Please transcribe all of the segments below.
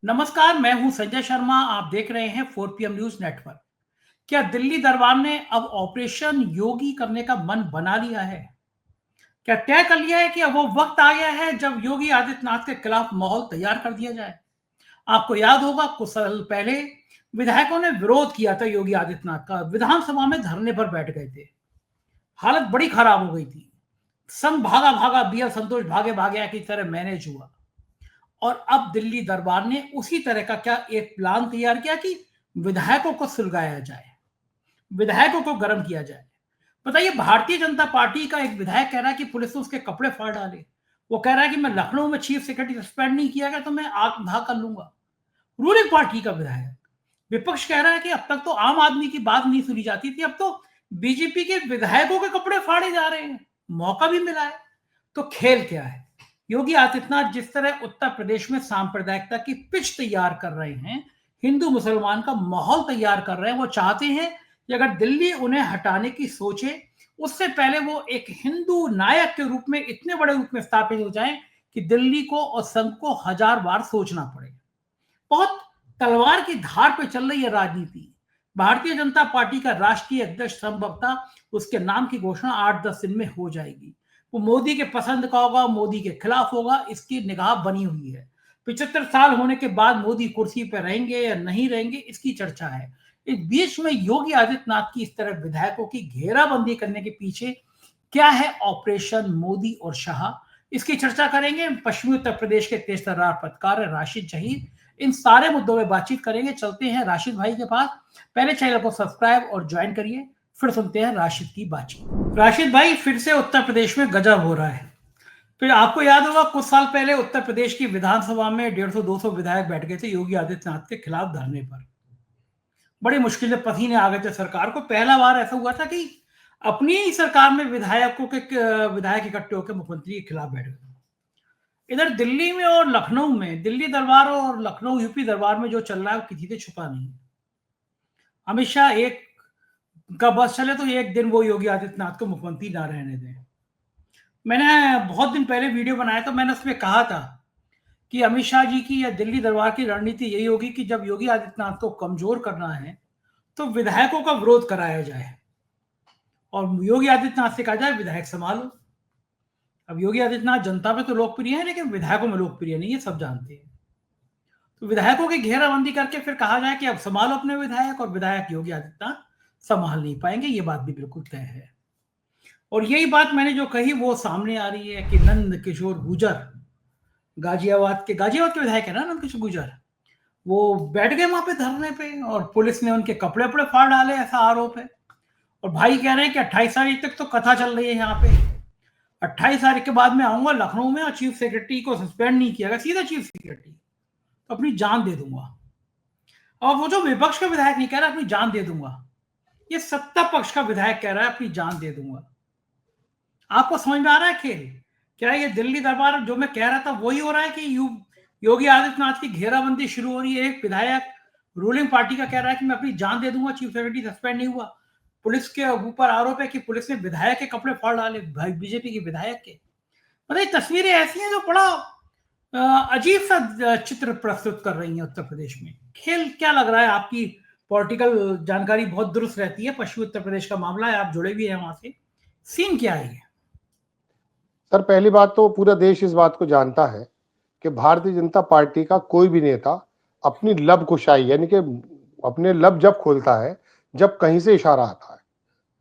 नमस्कार, मैं हूं संजय शर्मा। आप देख रहे हैं 4 PM न्यूज नेटवर्क। क्या दिल्ली दरबार ने अब ऑपरेशन योगी करने का मन बना लिया है? क्या तय कर लिया है कि अब वो वक्त आ गया है जब योगी आदित्यनाथ के खिलाफ माहौल तैयार कर दिया जाए? आपको याद होगा, कुछ साल पहले विधायकों ने विरोध किया था योगी आदित्यनाथ का, विधानसभा में धरने पर बैठ गए थे। हालत बड़ी खराब हो गई थी। संघ भागा भागा, बीएल संतोष भागे भागे की तरह मैनेज हुआ। और अब दिल्ली दरबार ने उसी तरह का क्या एक प्लान तैयार किया कि विधायकों को सुलगाया जाए, विधायकों को गर्म किया जाए। बताइए, भारतीय जनता पार्टी का एक विधायक कह रहा है कि पुलिस ने उसके कपड़े फाड़ डाले। वो कह रहा है कि मैं लखनऊ में चीफ सेक्रेटरी सस्पेंड नहीं किया गया तो मैं आग धाग कर लूंगा। रूलिंग पार्टी का विधायक। विपक्ष कह रहा है कि अब तक तो आम आदमी की बात नहीं सुनी जाती थी, अब तो बीजेपी के विधायकों के कपड़े फाड़े जा रहे हैं। मौका भी मिला है। तो खेल क्या है? योगी आदित्यनाथ जिस तरह उत्तर प्रदेश में सांप्रदायिकता की पिच तैयार कर रहे हैं, हिंदू मुसलमान का माहौल तैयार कर रहे हैं, वो चाहते हैं कि अगर दिल्ली उन्हें हटाने की सोचे, उससे पहले वो एक हिंदू नायक के रूप में इतने बड़े रूप में स्थापित हो जाएं कि दिल्ली को और संघ को 1000 बार सोचना पड़े। बहुत तलवार की धार पे चल रही है राजनीति। भारतीय जनता पार्टी का राष्ट्रीय अध्यक्ष संभवतः उसके नाम की घोषणा 8-10 दिन में हो जाएगी। वो मोदी के पसंद का होगा, मोदी के खिलाफ होगा, इसकी निगाह बनी हुई है। 75 साल होने के बाद मोदी कुर्सी पर रहेंगे या नहीं रहेंगे, इसकी चर्चा है। इस बीच में योगी आदित्यनाथ की इस तरह विधायकों की घेराबंदी करने के पीछे क्या है ऑपरेशन मोदी और शाह, इसकी चर्चा करेंगे। पश्चिमी उत्तर प्रदेश के तेज तर्रार पत्रकार राशिद जहीर, इन सारे मुद्दों में बातचीत करेंगे। चलते हैं राशिद भाई के पास। पहले चैनल को सब्सक्राइब और ज्वाइन करिए, फिर सुनते हैं राशिद की बातचीत। राशिद भाई, फिर से उत्तर प्रदेश में गजब हो रहा है। फिर आपको याद होगा, कुछ साल पहले उत्तर प्रदेश की विधानसभा में 150-200 विधायक बैठ गए थे योगी आदित्यनाथ के खिलाफ धरने पर। बड़ी मुश्किल से पसीने आ गए थे सरकार को। पहला बार ऐसा हुआ था कि अपनी ही सरकार में विधायक इकट्ठे होकर मुख्यमंत्री के खिलाफ बैठ गए। इधर दिल्ली में और लखनऊ में, दिल्ली दरबार और लखनऊ यूपी दरबार में जो चल रहा है वो किसी से छुपा नहीं। अमित शाह एक का बस चले तो एक दिन वो योगी आदित्यनाथ को मुख्यमंत्री ना रहने दें। मैंने बहुत दिन पहले वीडियो बनाया था, मैंने उसमें कहा था कि अमित शाह जी की या दिल्ली दरबार की रणनीति यही होगी कि जब योगी आदित्यनाथ को कमजोर करना है तो विधायकों का विरोध कराया जाए और योगी आदित्यनाथ से कहा जाए विधायक संभालो। अब योगी आदित्यनाथ जनता में तो लोकप्रिय है लेकिन विधायकों में लोकप्रिय नहीं है, सब जानते हैं। तो विधायकों की घेराबंदी करके फिर कहा जाए कि अब संभालो अपने विधायक, और विधायक योगी आदित्यनाथ संभाल नहीं पाएंगे, ये बात भी बिल्कुल तय है। और यही बात मैंने जो कही वो सामने आ रही है कि नंद किशोर गुर्जर, गाजियाबाद के विधायक है ना नंद किशोर गुर्जर, वो बैठ गए वहां पे धरने पे और पुलिस ने उनके कपड़े वपड़े फाड़ डाले, ऐसा आरोप है। और भाई कह रहे हैं कि 28 तारीख तक तो कथा चल रही है यहाँ पे, 28 तारीख के बाद मैं आऊंगा लखनऊ में और चीफ सेक्रेटरी को सस्पेंड नहीं किया गया, सीधा चीफ सेक्रेटरी, तो अपनी जान दे दूंगा। और वो जो विपक्ष का विधायक नहीं कह रहा अपनी जान दे दूंगा, ये सत्ता पक्ष का विधायक कह रहा है अपनी जान दे दूंगा। आपको समझ में आ रहा है खेल? क्या ये दिल्ली दरबार जो मैं कह रहा था वही हो रहा है कि योगी आदित्यनाथ की घेराबंदी शुरू हो रही है? एक विधायक रूलिंग पार्टी का कह रहा है कि मैं अपनी जान दे दूंगा, चीफ सेक्रेटरी सस्पेंड नहीं हुआ। पुलिस के ऊपर आरोप है कि पुलिस ने विधायक के कपड़े फाड़ डाले, बीजेपी के विधायक के। मतलब तस्वीरें ऐसी हैं जो बड़ा अजीब सा चित्र प्रस्तुत कर रही हैं उत्तर प्रदेश में। खेल क्या लग रहा है? आपकी पॉलिटिकल जानकारी बहुत दुरुस्त रहती है, पश्चिमी उत्तर प्रदेश का मामला है, आप जुड़े भी हैं वहां से, सीन क्या है? सर, पहली बात तो पूरा देश इस बात को जानता है कि भारतीय जनता पार्टी का कोई भी नेता अपनी लब कुशाई यानी कि अपने लब जब खोलता है जब कहीं से इशारा आता है,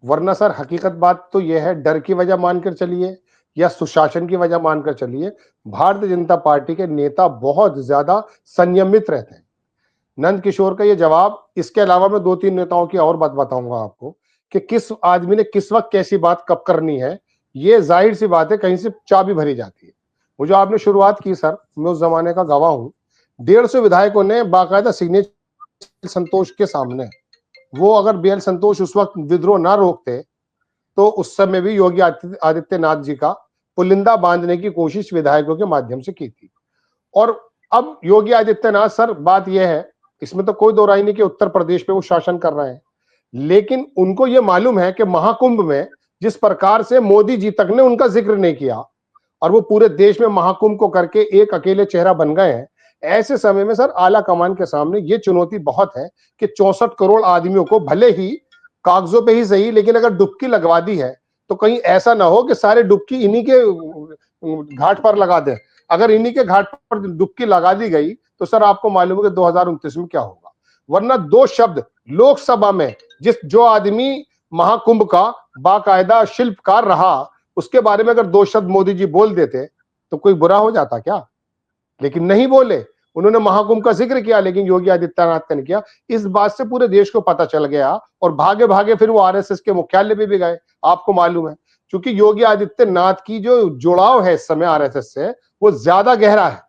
वरना सर हकीकत बात तो यह है, डर की वजह मानकर चलिए या सुशासन की वजह मानकर चलिए, भारतीय जनता पार्टी के नेता बहुत ज्यादा संयमित रहते हैं। नंद किशोर का ये जवाब, इसके अलावा मैं 2-3 नेताओं की और बात बताऊंगा आपको कि किस आदमी ने किस वक्त कैसी बात कब करनी है। ये जाहिर सी बात है, कहीं से चाबी भरी जाती है। वो जो आपने शुरुआत की सर, मैं उस जमाने का गवाह हूं। 150 विधायकों ने बाकायदा सिग्नेचर संतोष के सामने, वो अगर बीएल संतोष उस वक्त विद्रोह ना रोकते तो उस समय भी योगी आदित्यनाथ जी का पुलिंदा बांधने की कोशिश विधायकों के माध्यम से की थी। और अब योगी आदित्यनाथ, सर बात यह है, इसमें तो कोई दो राय नहीं कि उत्तर प्रदेश पे वो शासन कर रहे हैं, लेकिन उनको ये मालूम है कि महाकुंभ में जिस प्रकार से मोदी जी तक ने उनका जिक्र नहीं किया और वो पूरे देश में महाकुंभ को करके एक अकेले चेहरा बन गए हैं, ऐसे समय में सर आला कमान के सामने ये चुनौती बहुत है कि 64 करोड़ आदमियों को भले ही कागजों पे ही सही, लेकिन अगर डुबकी लगवा दी है तो कहीं ऐसा ना हो कि सारे डुबकी इन्हीं के घाट पर लगा दें। अगर इन्हीं के घाट पर डुबकी लगा दी गई तो सर आपको मालूम है कि 2029 में क्या होगा। वरना दो शब्द लोकसभा में जो आदमी महाकुंभ का बाकायदा शिल्पकार रहा, उसके बारे में अगर दो शब्द मोदी जी बोल देते तो कोई बुरा हो जाता क्या? लेकिन नहीं बोले। उन्होंने महाकुंभ का जिक्र किया लेकिन योगी आदित्यनाथ ने किया। इस बात से पूरे देश को पता चल गया और भागे भागे फिर वो आरएसएस के मुख्यालय पे भी गए। आपको मालूम है, क्योंकि योगी आदित्यनाथ की जो जुड़ाव है इस समय आरएसएस से वो ज्यादा गहरा है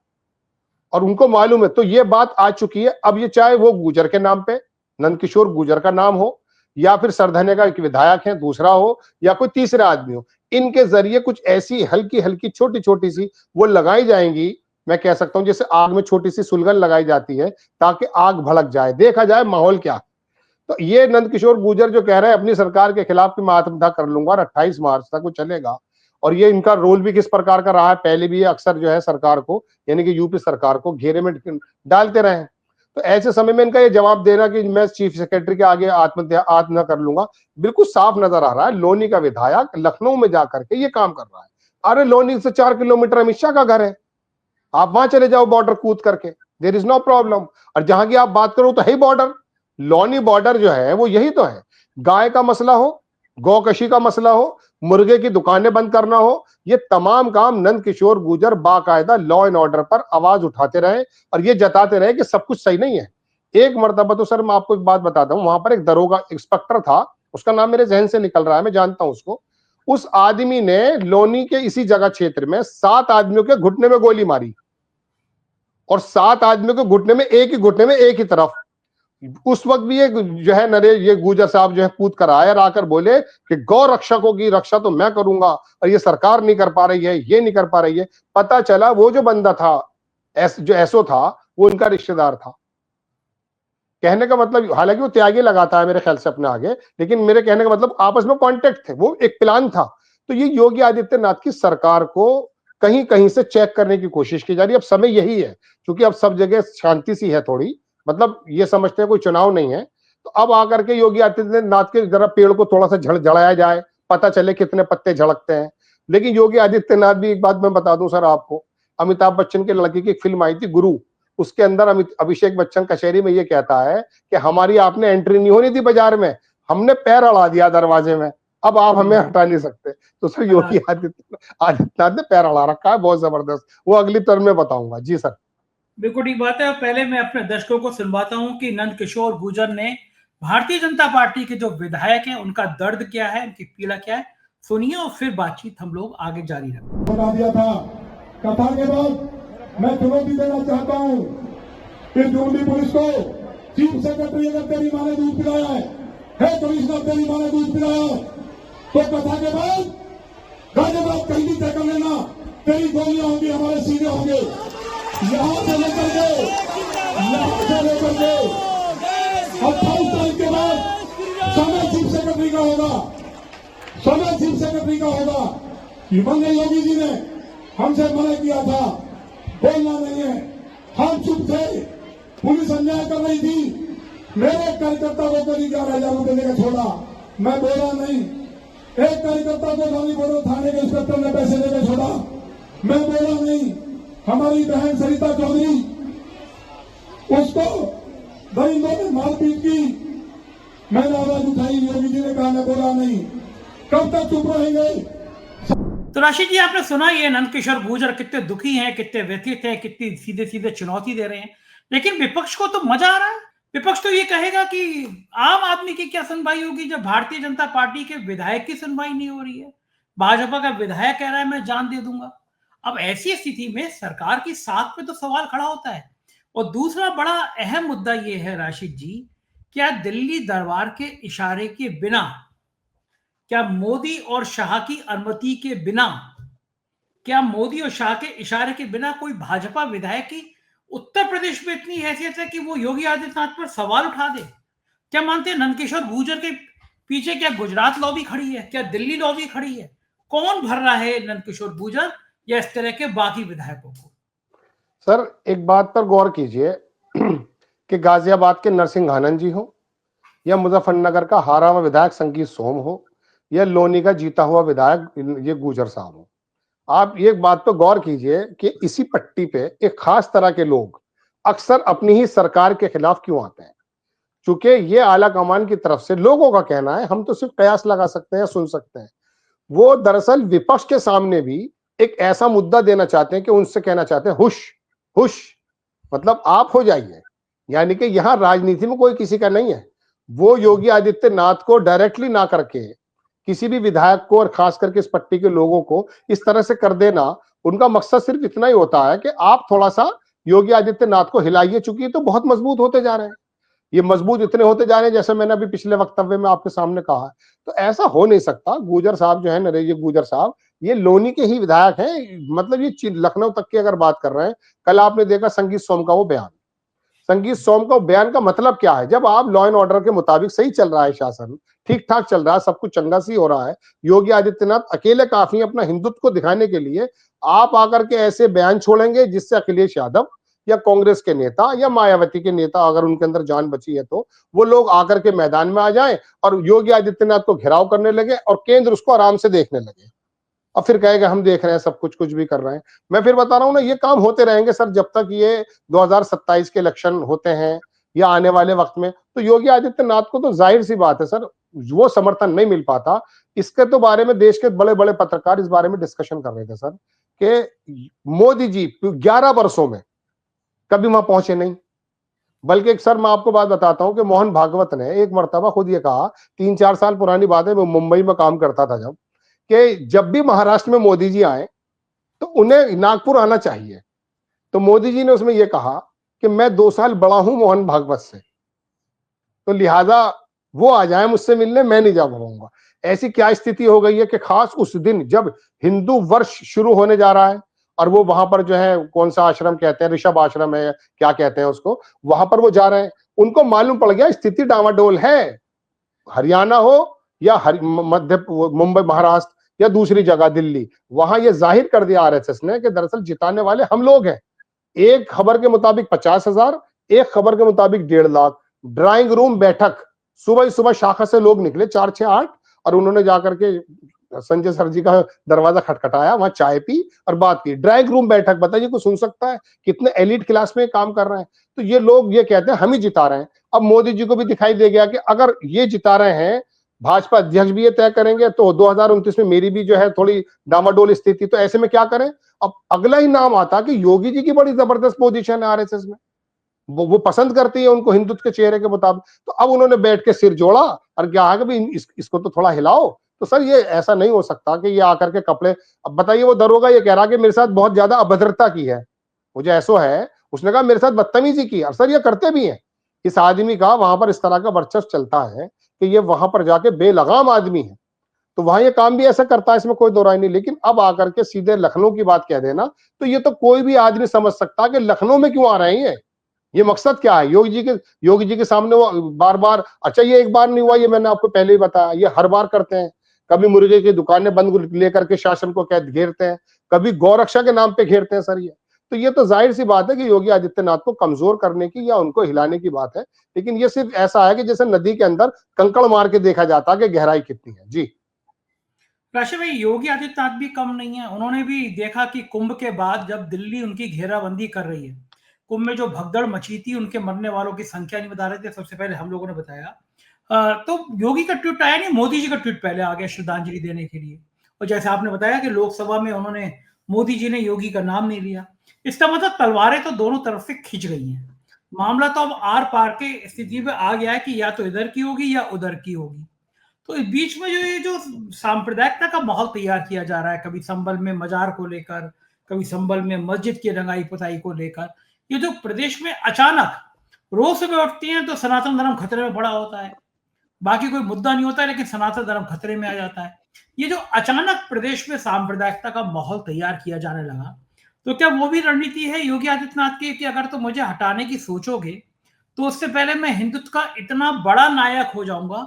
और उनको मालूम है। तो ये बात आ चुकी है। अब ये चाहे वो गुर्जर के नाम पे, नंदकिशोर गुर्जर का नाम हो, या फिर सरधन्य का एक विधायक है दूसरा हो, या कोई तीसरा आदमी हो, इनके जरिए कुछ ऐसी हल्की हल्की छोटी छोटी सी वो लगाई जाएंगी। मैं कह सकता हूं जैसे आग में छोटी सी सुलगन लगाई जाती है ताकि आग भड़क जाए, देखा जाए माहौल क्या। तो ये नंदकिशोर गुर्जर जो कह रहे हैं अपनी सरकार के खिलाफ कि मैं आत्मदाह कर लूंगा और 28 मार्च तक वो चलेगा, और ये इनका रोल भी किस प्रकार का रहा है, पहले भी ये अक्सर जो है सरकार को यानी कि यूपी सरकार को घेरे में डालते रहे। तो ऐसे समय में इनका ये जवाब देना कि मैं चीफ सेक्रेटरी के आगे आत्मदाह कर लूंगा, बिल्कुल साफ नजर आ रहा है लोनी का विधायक लखनऊ में जाकर के ये काम कर रहा है। अरे लोनी से 4 किलोमीटर अमित शाह का घर है, आप वहां चले जाओ बॉर्डर कूद करके, देयर इज नो प्रॉब्लम। और जहां की आप बात करो तो है बॉर्डर, लोनी बॉर्डर जो है वो यही तो है। गाय का मसला हो, गौकशी का मसला हो, मुर्गे की दुकानें बंद करना हो, ये तमाम काम नंदकिशोर गुर्जर बाकायदा लॉ एंड ऑर्डर पर आवाज उठाते रहे और ये जताते रहे कि सब कुछ सही नहीं है। एक मर्तबा तो सर मैं आपको एक बात बताता हूं, वहां पर एक दरोगा इंस्पेक्टर था, उसका नाम मेरे जहन से निकल रहा है, मैं जानता हूं उसको। उस आदमी ने लोनी के इसी जगह क्षेत्र में 7 आदमियों के घुटने में गोली मारी और 7 आदमियों के घुटने में एक ही तरफ। उस वक्त भी ये जो है नरेश ये गुर्जर साहब जो है कूद कर आए और आकर बोले कि गौ रक्षकों की रक्षा तो मैं करूंगा और ये सरकार नहीं कर पा रही है, ये नहीं कर पा रही है। पता चला वो जो बंदा था जो एसओ था वो उनका रिश्तेदार था। कहने का मतलब, हालांकि वो त्यागी लगाता है मेरे ख्याल से अपने आगे, लेकिन मेरे कहने का मतलब आपस में कॉन्टेक्ट थे, वो एक प्लान था। तो ये योगी आदित्यनाथ की सरकार को कहीं कहीं से चेक करने की कोशिश की जा रही है। अब समय यही है क्योंकि अब सब जगह शांति सी है थोड़ी, मतलब ये समझते हैं कोई चुनाव नहीं है, तो अब आकर के योगी आदित्यनाथ के जरा पेड़ को थोड़ा सा झड़ाया जाए, पता चले कितने पत्ते झड़कते हैं। लेकिन योगी आदित्यनाथ भी, एक बात मैं बता दूं सर आपको, अमिताभ बच्चन के लड़के की एक फिल्म आई थी गुरु, उसके अंदर अभिषेक बच्चन कचहरी में ये कहता है कि हमारी आपने एंट्री नहीं होनी थी बाजार में, हमने पैर अड़ा दिया दरवाजे में, अब आप हमें हटा नहीं सकते। तो सर योगी आदित्यनाथ ने पैर अड़ा रखा है बहुत जबरदस्त, वो अगली टर्म में बताऊंगा। जी सर, बिल्कुल ठीक बात है। पहले मैं अपने दर्शकों को सुनवाता हूं कि नंदकिशोर गुर्जर ने भारतीय जनता पार्टी के जो विधायक हैं उनका दर्द क्या है, उनकी पीड़ा क्या है, सुनिए और फिर बातचीत हम लोग आगे जारी रखें। बता दिया था कथा के बाद मैं चुनौती देना चाहता हूं कि दिल्ली पुलिस को, चीफ सेक्रेटरी अगर तेरी माँ ने दूध पिलाया है कमिश्नर तेरी माँ ने दूध पिलाया है, तो कथा के बाद गाजियाबाद कहीं भी तय कर लेना, तेरी गोलियां होंगी, हमारे सीने होंगे, यहां से लेकर के 28 तारीख के बाद समय चीफ सेक्रेटरी का होगा, समय चीफ सेक्रेटरी का होगा। माननीय योगी जी ने हमसे मना किया था, बोलना नहीं है, हम चुप थे, पुलिस अन्याय कर रही थी, मेरे कार्यकर्ता को करीब 11,000 रुपए देकर छोड़ा, मैं बोला नहीं। एक कार्यकर्ता को गांधी बोर्डर थाने के इंस्पेक्टर ने पैसे देकर छोड़ा, मैं बोला नहीं। हमारी बहन सरिता चौधरी, उसको दरिंदों ने मारपीट की, मैंने आवाज उठाई, योगी जी ने कहा मैं बोला नहीं। कब तक चुप रहेंगे? तो राशिद जी, आपने सुना ये नंदकिशोर गुर्जर कितने दुखी हैं, कितने व्यथित हैं, कितनी सीधे सीधे चुनौती दे रहे हैं, लेकिन विपक्ष को तो मजा आ रहा है। विपक्ष तो ये कहेगा कि आम आदमी की क्या सुनवाई होगी जब भारतीय जनता पार्टी के विधायक की सुनवाई नहीं हो रही है। भाजपा का विधायक कह रहा है मैं जान दे दूंगा। अब ऐसी स्थिति में सरकार की साख पे तो सवाल खड़ा होता है। और दूसरा बड़ा अहम मुद्दा ये है राशिद जी, क्या दिल्ली दरबार के इशारे के बिना, क्या मोदी और शाह की अनुमति के बिना, क्या मोदी और शाह के इशारे के बिना कोई भाजपा विधायक की उत्तर प्रदेश में इतनी हैसियत है कि वो योगी आदित्यनाथ पर सवाल उठा दे? क्या मानते हैं नंदकिशोर गुर्जर के पीछे क्या गुजरात लॉबी खड़ी है, क्या दिल्ली लॉबी खड़ी है? कौन भर रहा है नंदकिशोर गुर्जर या इस तरह के बाकी विधायकों को? सर एक बात पर गौर कीजिए कि गाजियाबाद के नरसिंह आनंद जी हो या मुजफ्फरनगर का हारा हुआ विधायक संगीत सोम हो या लोनी का जीता हुआ विधायक ये गुजर साहब हो, आप एक बात पर गौर कीजिए कि इसी पट्टी पे एक खास तरह के लोग अक्सर अपनी ही सरकार के खिलाफ क्यों आते हैं। चूंकि ये आला कमान की तरफ से लोगों का कहना है, हम तो सिर्फ कयास लगा सकते हैं या सुन सकते हैं, वो दरअसल विपक्ष के सामने भी एक ऐसा मुद्दा देना चाहते हैं कि उनसे कहना चाहते हैं हुश हुश, मतलब आप हो जाइए। यानी कि यहां राजनीति में कोई किसी का नहीं है। वो योगी आदित्यनाथ को डायरेक्टली ना करके किसी भी विधायक को और खास करके इस पट्टी के लोगों को इस तरह से कर देना, उनका मकसद सिर्फ इतना ही होता है कि आप थोड़ा सा योगी आदित्यनाथ को हिलाइए, चूंकि ये तो बहुत मजबूत होते जा रहे हैं, ये मजबूत इतने होते जा रहे हैं जैसे मैंने अभी पिछले वक्तव्य में आपके सामने कहा। तो ऐसा हो नहीं सकता। गुजर साहब जो है, नरेश गुजर साहब, ये लोनी के ही विधायक हैं। मतलब ये लखनऊ तक की अगर बात कर रहे हैं, कल आपने देखा संगीत सोम का वो बयान, संगीत सोम का बयान का मतलब क्या है? जब आप लॉ एंड ऑर्डर के मुताबिक सही चल रहा है, शासन ठीक ठाक चल रहा है, सब कुछ चंगा सी हो रहा है, योगी आदित्यनाथ अकेले काफी अपना हिंदुत्व को दिखाने के लिए, आप आकर के ऐसे बयान छोड़ेंगे जिससे अखिलेश यादव या कांग्रेस के नेता या मायावती के नेता, अगर उनके अंदर जान बची है तो वो लोग आकर के मैदान में आ जाएं और योगी आदित्यनाथ को घेराव करने लगे और केंद्र उसको आराम से देखने लगे और फिर कहेगा हम देख रहे हैं सब कुछ, कुछ भी कर रहे हैं। मैं फिर बता रहा हूं ना, ये काम होते रहेंगे सर जब तक ये 2027 के इलेक्शन होते हैं या आने वाले वक्त में। तो योगी आदित्यनाथ को तो जाहिर सी बात है सर, वो समर्थन नहीं मिल पाता। इसके तो बारे में देश के बड़े बड़े पत्रकार इस बारे में डिस्कशन कर रहे थे सर कि मोदी जी 11 वर्षों में कभी वहां पहुंचे नहीं। बल्कि एक सर मैं आपको बात बताता हूं कि मोहन भागवत ने एक मर्तबा खुद ये कहा, 3-4 साल पुरानी बात है, वो मुंबई में काम करता था जब, कि जब भी महाराष्ट्र में मोदी जी आए तो उन्हें नागपुर आना चाहिए। तो मोदी जी ने उसमें यह कहा कि मैं 2 साल बड़ा हूं मोहन भागवत से, तो लिहाजा वो आ जाए मुझसे मिलने, मैं नहीं जा पाऊंगा। ऐसी क्या स्थिति हो गई है कि खास उस दिन जब हिंदू वर्ष शुरू होने जा रहा है और वो वहां पर जो है, कौन सा आश्रम कहते हैं, ऋषभ आश्रम है क्या कहते हैं उसको, वहां पर वो जा रहे हैं, उनको मालूम पड़ गया स्थिति डामाडोल है। हरियाणा हो या मध्य मुंबई महाराष्ट्र या दूसरी जगह दिल्ली, वहां ये जाहिर कर दिया आरएसएस ने कि दरअसल जिताने वाले हम लोग हैं। एक खबर के मुताबिक 50,000, एक खबर के मुताबिक 1.5 लाख। ड्राइंग रूम बैठक, सुबह ही सुबह शाखा से लोग निकले 4, 6, 8 और उन्होंने जाकर के संजय सर जी का दरवाजा खटखटाया, वहां चाय पी और बात की। ड्राइंग रूम बैठक, बताइए कोई सुन सकता है? कितने एलिट क्लास में काम कर रहे हैं। तो ये लोग ये कहते हैं हम ही जिता रहे हैं। अब मोदी जी को भी दिखाई दे गया कि अगर ये जिता रहे हैं, भाजपा अध्यक्ष भी ये तय करेंगे, तो 2029 में मेरी भी जो है थोड़ी डामाडोल स्थिति, तो ऐसे में क्या करें? अब अगला ही नाम आता कि योगी जी की बड़ी जबरदस्त पोजीशन है आरएसएस में, वो पसंद करती है उनको हिंदुत्व के चेहरे के मुताबिक। तो अब उन्होंने बैठ के सिर जोड़ा और क्या है कि इसको तो थोड़ा हिलाओ। तो सर ये ऐसा नहीं हो सकता कि ये आकर के कपड़े, अब बताइए वो दरोगा ये कह रहा कि मेरे साथ बहुत ज्यादा अभद्रता की है, मुझे ऐसा है, उसने कहा मेरे साथ बदतमीजी की, और सर ये करते भी हैं। इस आदमी का वहां पर इस तरह का वर्चस्व चलता है कि ये वहां पर जाके बेलगाम आदमी है, तो वहां ये काम भी ऐसा करता है, इसमें कोई दो राय नहीं। लेकिन अब आकर के सीधे लखनऊ की बात कह देना, तो ये तो कोई भी आदमी समझ सकता कि लखनऊ में क्यों आ रहे हैं, ये मकसद क्या है योगी जी के सामने वो बार बार। अच्छा ये एक बार नहीं हुआ, ये मैंने आपको पहले ही बताया, ये हर बार करते हैं। कभी मुर्गे की दुकानें बंद लेकर के शासन को क्या घेरते हैं, कभी गौरक्षा के नाम पे घेरते हैं सर। ये तो जाहिर सी बात है कि योगी आदित्यनाथ को कमजोर करने की या उनको हिलाने की बात है। लेकिन ये सिर्फ ऐसा है कि जैसे नदी के अंदर कंकड़ मार के देखा जाता है कि गहराई कितनी है। जी राशि भाई, योगी आदित्यनाथ भी कम नहीं है। उन्होंने भी देखा कि कुंभ के बाद जब दिल्ली उनकी घेराबंदी कर रही है, कुंभ में जो भगदड़ मची थी, उनके मरने वालों की संख्या नहीं बता रहे थे, सबसे पहले हम लोगों ने बताया। तो योगी का ट्वीट आया नहीं, मोदी जी का ट्वीट पहले आ गया श्रद्धांजलि देने के लिए। और जैसे आपने बताया कि लोकसभा में उन्होंने, मोदी जी ने योगी का नाम नहीं लिया। इसका मतलब तलवारें तो दोनों तरफ से खिंच गई हैं। मामला तो अब आर पार के स्थिति में आ गया है कि या तो इधर की होगी या उधर की होगी। तो इस बीच में जो सांप्रदायिकता का माहौल तैयार किया जा रहा है, कभी संभल में मजार को लेकर, कभी संभल में मस्जिद की रंगाई पुताई को लेकर, ये जो प्रदेश में अचानक रोज सुबह उठती हैं तो सनातन धर्म खतरे में पड़ा होता है, बाकी कोई मुद्दा नहीं होता है, लेकिन सनातन धर्म खतरे में आ जाता है। ये जो अचानक प्रदेश में सांप्रदायिकता का माहौल तैयार किया जाने लगा, तो क्या वो भी रणनीति है योगी आदित्यनाथ की कि अगर तो मुझे हटाने की सोचोगे तो उससे पहले मैं हिंदुत्व का इतना बड़ा नायक हो जाऊंगा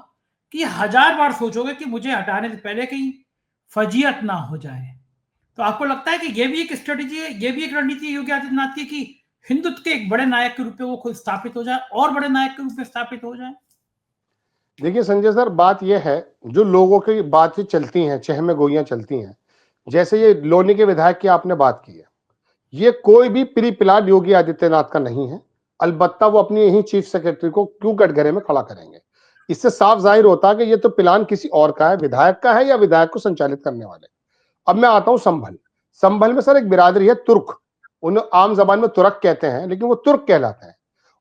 कि 1000 बार सोचोगे कि मुझे हटाने से पहले कहीं फजीयत ना हो जाए। तो आपको लगता है कि ये भी एक स्ट्रेटेजी है, ये भी एक रणनीति है योगी आदित्यनाथ की कि हिंदुत्व के एक बड़े नायक के रूप में वो खुद स्थापित हो जाए और बड़े नायक के रूप में स्थापित हो जाए? देखिए संजय सर, बात यह है, जो लोगों की बातें चलती हैं, चहमे गोइयां चलती हैं, जैसे ये लोनी के विधायक की आपने बात की है, ये कोई भी प्री प्लान योगी आदित्यनाथ का नहीं है। अलबत्ता वो अपनी यही चीफ सेक्रेटरी को क्यों कटघरे में खड़ा करेंगे? इससे साफ जाहिर होता है कि ये तो प्लान किसी और का है, विधायक का है या विधायक को संचालित करने वाले। अब मैं आता हूं संभल। संभल में सर एक बिरादरी है तुर्क, उन्हें आम जबान में तुरक कहते हैं, लेकिन वो तुर्क कहलाते हैं।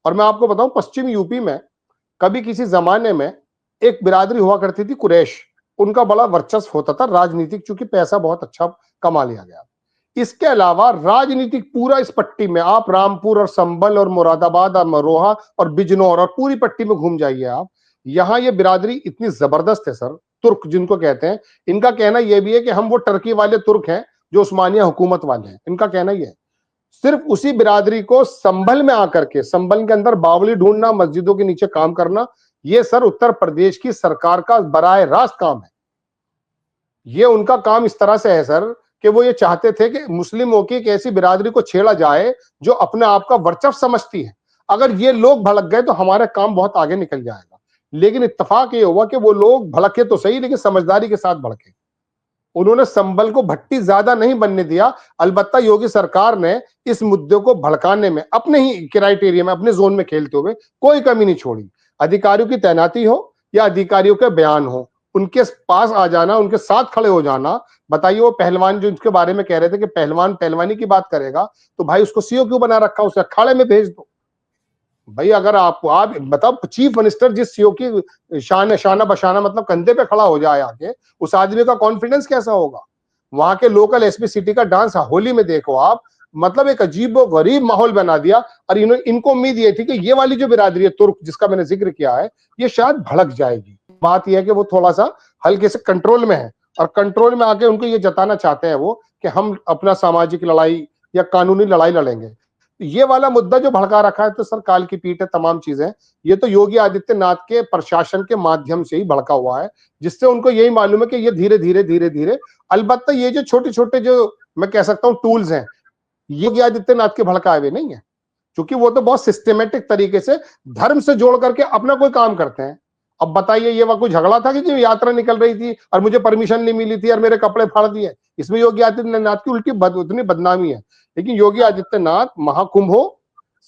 और मैं आपको बताऊं, पश्चिम यूपी में कभी किसी जमाने में एक बिरादरी हुआ करती थी कुरैश, उनका बड़ा वर्चस्व होता था राजनीतिक, चूंकि पैसा बहुत अच्छा कमा लिया गया। इसके अलावा राजनीतिक पूरा इस पट्टी में आप रामपुर और संभल और मुरादाबाद और मरोहा और बिजनौर और पूरी पट्टी में घूम जाइए आप, यहां ये बिरादरी इतनी जबरदस्त है सर, तुर्क जिनको कहते हैं। इनका कहना यह भी है कि हम वो टर्की वाले तुर्क हैं जो उस्मानिया हुकूमत वाले हैं, इनका कहना यह है। सिर्फ उसी बिरादरी को संभल में आकर के, संभल के अंदर बावली ढूंढना, मस्जिदों के नीचे काम करना, ये सर उत्तर प्रदेश की सरकार का बराह रास्त काम है। ये उनका काम इस तरह से है सर कि वो ये चाहते थे कि मुस्लिमों की एक ऐसी बिरादरी को छेड़ा जाए जो अपने आप का वर्चस्व समझती है। अगर ये लोग भड़क गए तो हमारा काम बहुत आगे निकल जाएगा। लेकिन इत्तेफाक ये हुआ कि वो लोग भड़के तो सही, लेकिन समझदारी के साथ भड़के। उन्होंने संभल को भट्टी ज्यादा नहीं बनने दिया। अलबत्ता योगी सरकार ने इस मुद्दे को भड़काने में अपने ही क्राइटेरिया में, अपने जोन में खेलते हुए कोई कमी नहीं छोड़ी। अधिकारियों की तैनाती हो या अधिकारियों के बयान हो, उनके पास आ जाना, उनके साथ खड़े हो जाना। बताइए, वो पहलवान जो इनके बारे में कह रहे थे कि पहलवान पहलवानी की बात करेगा, तो भाई उसको सीओ क्यों बना रखा, उसे अखाड़े में भेज दो भाई। अगर आप बताओ, चीफ मिनिस्टर जिस सीओ की शाना बशाना मतलब कंधे पे खड़ा हो जाए आके, उस आदमी का कॉन्फिडेंस कैसा होगा? वहां के लोकल एसपी सिटी का डांस होली में देखो आप, मतलब एक अजीब व गरीब माहौल बना दिया। और इनको उम्मीद ये थी कि ये वाली जो बिरादरी है तुर्क, जिसका मैंने जिक्र किया है, ये शायद भड़क जाएगी। बात यह है कि वो थोड़ा सा हल्के से कंट्रोल में है, और कंट्रोल में आके उनको ये जताना चाहते हैं वो कि हम अपना सामाजिक लड़ाई या कानूनी लड़ाई लड़ेंगे। ये वाला मुद्दा जो भड़का रखा है तो सर काल की पीठ है, तमाम चीजें ये तो योगी आदित्यनाथ के प्रशासन के माध्यम से ही भड़का हुआ है, जिससे उनको यही मालूम है कि ये धीरे धीरे धीरे धीरे, अलबत्ता ये जो छोटे छोटे जो मैं कह सकता हूँ टूल्स हैं, योगी आदित्यनाथ के भड़काए हुए नहीं है, क्योंकि वो तो बहुत सिस्टमेटिक तरीके से धर्म से जोड़ करके अपना कोई काम करते हैं। अब बताइए, ये वह कोई झगड़ा था कि यात्रा निकल रही थी और मुझे परमिशन नहीं मिली थी और मेरे कपड़े फाड़ दिए? इसमें योगी आदित्यनाथ की उल्टी उतनी बदनामी है। लेकिन योगी आदित्यनाथ महाकुंभ हो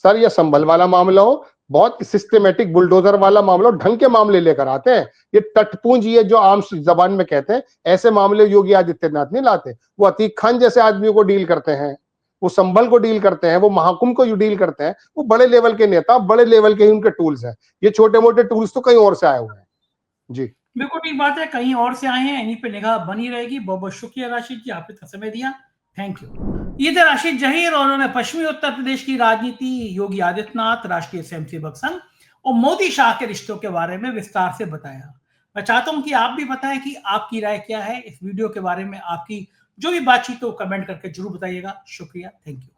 सर, या संभल वाला मामला हो, बहुत सिस्टमेटिक बुलडोजर वाला मामला हो, ढंग के मामले लेकर आते हैं। ये टटपूंज, ये जो आम जबान में कहते हैं, ऐसे मामले योगी आदित्यनाथ नहीं लाते। वो अतीक खान जैसे आदमियों को डील करते हैं, वो संभल को डील करते हैं, वो महाकुंभ को डील करते हैं। वो बड़े लेवल के नेता, बड़े लेवल के ही उनके टूल्स हैं। ये छोटे मोटे टूल्स तो कहीं और से आए हुए हैं। जी बिल्कुल ठीक बात है, कहीं और से आए हैं, इन्हीं पे निगाह बनी रहेगी। बहुत बहुत शुक्रिया राशिद जी, आपने समय दिया, थैंक यू। ये थे राशिद जहीर, और उन्होंने पश्चिमी उत्तर प्रदेश की राजनीति, योगी आदित्यनाथ, राष्ट्रीय स्वयंसेवक संघ और मोदी शाह के रिश्तों के बारे में विस्तार से बताया। मैं चाहता हूं कि आप भी बताएं कि आपकी राय क्या है इस वीडियो के बारे में। आपकी जो भी बातचीत हो कमेंट करके जरूर बताइएगा। शुक्रिया, थैंक यू।